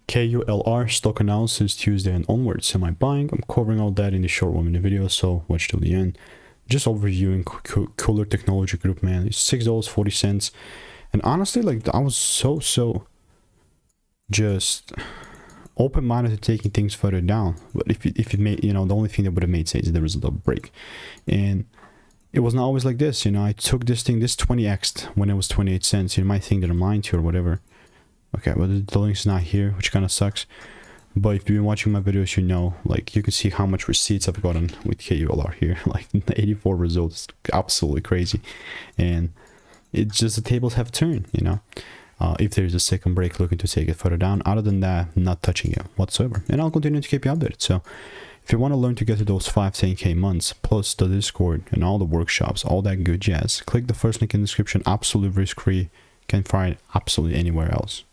KULR stock analysis Tuesday and onwards. Am I buying? I'm covering all that in the short 1-minute video, so watch till the end. Just overviewing KULR Technology Group, man. It's $6.40, and honestly, like, I was so just open-minded to taking things further down. But if it made, you know, the only thing that would have made sense is there was a little break, and it was not always like this. You know, I took this 20x'd when it was 28 cents. You might think that I'm lying to you or whatever. Okay, well, the link's not here, which kind of sucks. But if you've been watching my videos, you know, like, you can see how much receipts I've gotten with KULR here. Like, 84 results, absolutely crazy. And it's just the tables have turned, you know. If there's a second break, looking to take it further down. Other than that, not touching it whatsoever. And I'll continue to keep you updated. So if you want to learn to get to those 5-10K months, plus the Discord and all the workshops, all that good jazz, click the first link in the description. Absolutely risk-free. Can't find it absolutely anywhere else.